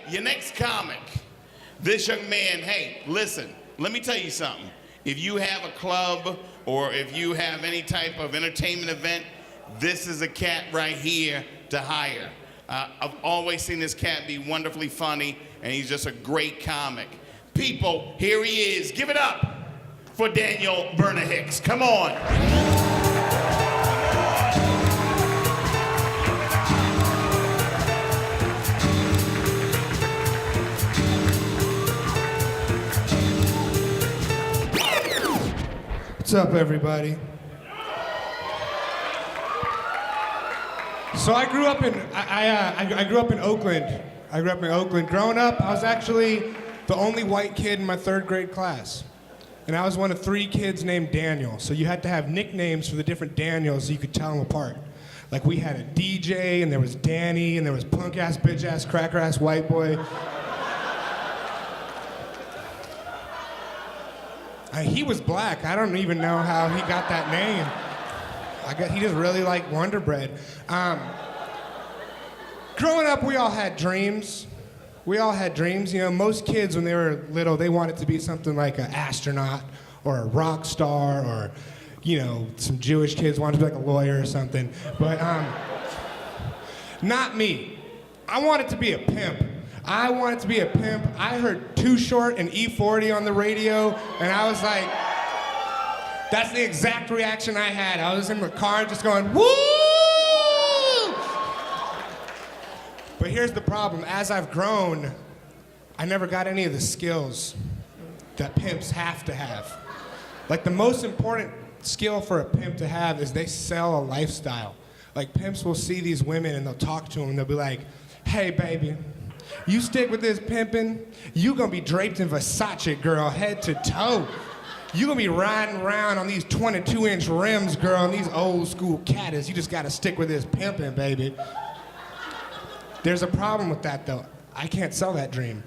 Your next comic. This young man, hey, listen, let me tell you something. If you have a club or if you have any type of entertainment event, this is a cat right here to hire. I've always seen this cat be wonderfully funny, and he's just a great comic. People, here he is. Give it up for Daniel Bernahicks. Come on. What's up, everybody? So I grew up in I grew up in Oakland. Growing up, I was actually the only white kid in my 3rd grade class. And I was one of 3 kids named Daniel. So you had to have nicknames for the different Daniels so you could tell them apart. Like we had a DJ, and there was Danny, and there was punk ass, bitch ass, cracker ass white boy. He was black. I don't even know how he got that name. I guess he just really liked Wonder Bread. Growing up, we all had dreams. You know, most kids when they were little, they wanted to be something like an astronaut or a rock star, or, you know, some Jewish kids wanted to be like a lawyer or something. But not me. I wanted to be a pimp. I heard Too Short and E40 on the radio, and I was like, that's the exact reaction I had. I was in the car just going, woo! But here's the problem. As I've grown, I never got any of the skills that pimps have to have. Like, the most important skill for a pimp to have is they sell a lifestyle. Like, pimps will see these women and they'll talk to them and they'll be like, hey, baby, you stick with this pimping, you gonna be draped in Versace, girl, head to toe. You gonna be riding around on these 22-inch rims, girl, and these old school caddies. You just gotta stick with this pimping, baby. There's a problem with that, though. I can't sell that dream.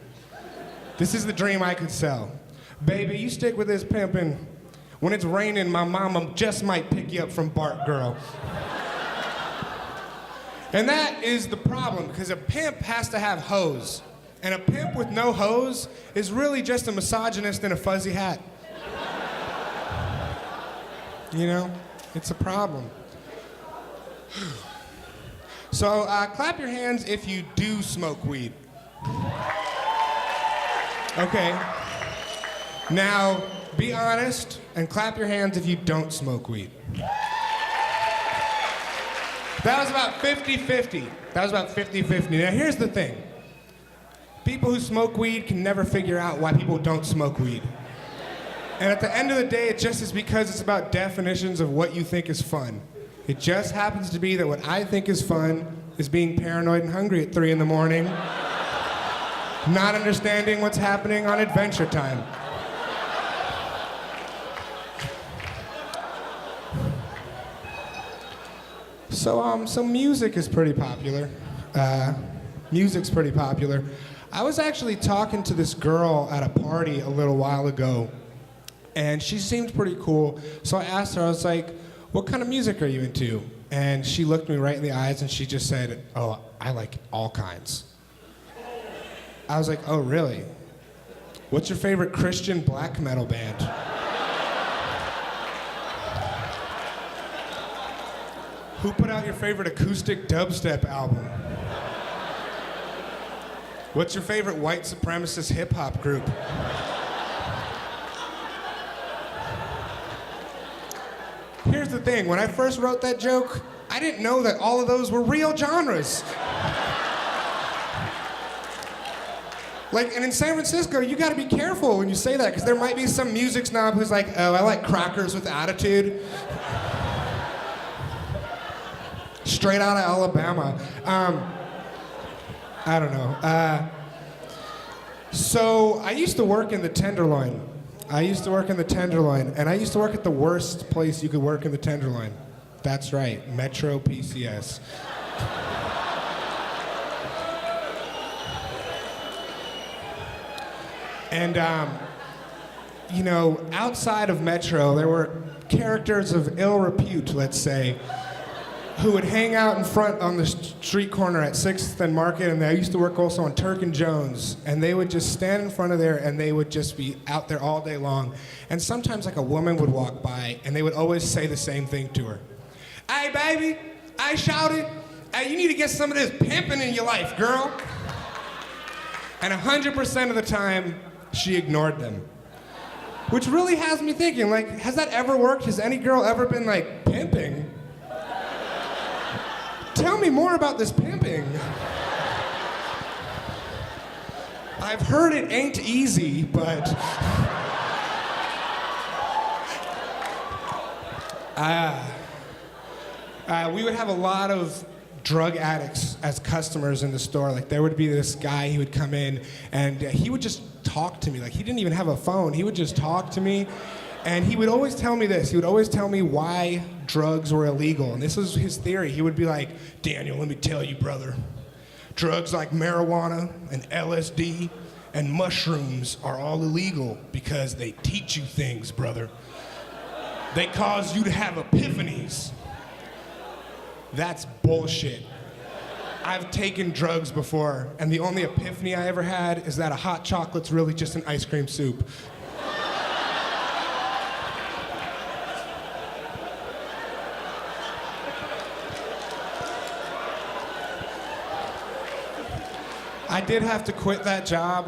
This is the dream I could sell. Baby, you stick with this pimping. When it's raining, my mama just might pick you up from Bart, girl. And that is the problem, because a pimp has to have hoes. And a pimp with no hoes is really just a misogynist in a fuzzy hat. You know, it's a problem. So clap your hands if you do smoke weed. Okay. Now, be honest and clap your hands if you don't smoke weed. That was about 50-50. Now here's the thing. People who smoke weed can never figure out why people don't smoke weed. And at the end of the day, it just is because it's about definitions of what you think is fun. It just happens to be that what I think is fun is being paranoid and hungry at 3 in the morning, not understanding what's happening on Adventure Time. So music is pretty popular. Music's pretty popular. I was actually talking to this girl at a party a little while ago, and she seemed pretty cool. So I asked her, I was like, what kind of music are you into? And she looked me right in the eyes and she just said, oh, I like all kinds. I was like, oh, really? What's your favorite Christian black metal band? Who put out your favorite acoustic dubstep album? What's your favorite white supremacist hip-hop group? Here's the thing, when I first wrote that joke, I didn't know that all of those were real genres. Like, and in San Francisco, you gotta be careful when you say that, because there might be some music snob who's like, oh, I like crackers with attitude. Straight out of Alabama. I don't know. So I used to work in the Tenderloin. And I used to work at the worst place you could work in the Tenderloin. That's right, Metro PCS. And, you know, outside of Metro, there were characters of ill repute, let's say. who would hang out in front on the street corner at 6th and Market, and I used to work also on Turk and Jones, and they would just stand in front of there, and they would just be out there all day long. And sometimes like a woman would walk by, and they would always say the same thing to her. Hey baby, I shouted, hey, you need to get some of this pimping in your life, girl. And 100% of the time, she ignored them. Which really has me thinking, like, has that ever worked? Has any girl ever been like, pimping? Tell me more about this pimping. I've heard it ain't easy, but... we would have a lot of drug addicts as customers in the store. Like there would be this guy, he would come in and he would just talk to me. Like he didn't even have a phone. He would just talk to me. And he would always tell me this. He would always tell me why drugs were illegal. And this was his theory. He would be like, Daniel, let me tell you, brother. Drugs like marijuana and LSD and mushrooms are all illegal because they teach you things, brother. They cause you to have epiphanies. That's bullshit. I've taken drugs before, and the only epiphany I ever had is that a hot chocolate's really just an ice cream soup. I did have to quit that job.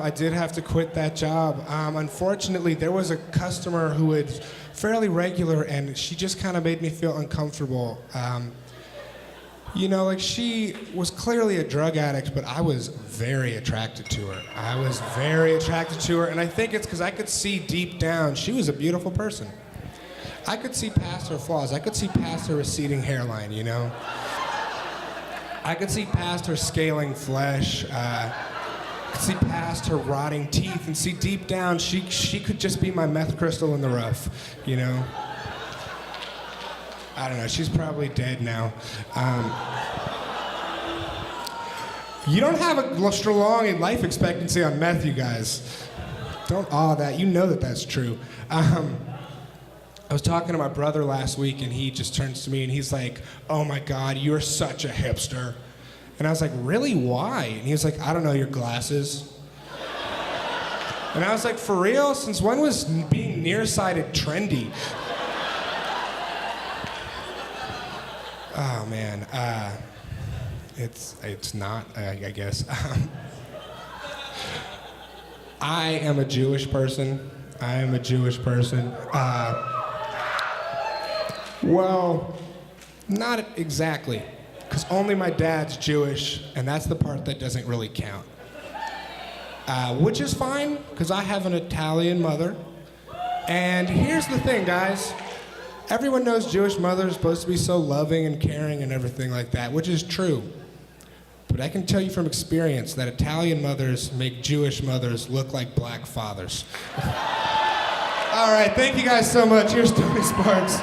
Unfortunately, there was a customer who was fairly regular, and she just kind of made me feel uncomfortable. You know, like she was clearly a drug addict, but I was very attracted to her. And I think it's because I could see deep down, she was a beautiful person. I could see past her flaws. I could see past her receding hairline, you know? I could see past her scaling flesh. I could see past her rotting teeth and see deep down she could just be my meth crystal in the rough, you know? I don't know, she's probably dead now. You don't have a long life expectancy on meth, you guys. Don't awe that, you know that that's true. I was talking to my brother last week, and he just turns to me and he's like, oh my God, you're such a hipster. And I was like, really, why? And he was like, I don't know, your glasses. And I was like, for real? Since when was being nearsighted trendy? Oh man, it's not, I guess. I am a Jewish person. Well, not exactly, because only my dad's Jewish, and that's the part that doesn't really count. Which is fine, because I have an Italian mother. And here's the thing, guys. Everyone knows Jewish mothers are supposed to be so loving and caring and everything like that, which is true. But I can tell you from experience that Italian mothers make Jewish mothers look like black fathers. All right, thank you guys so much. Here's Tony Sparks.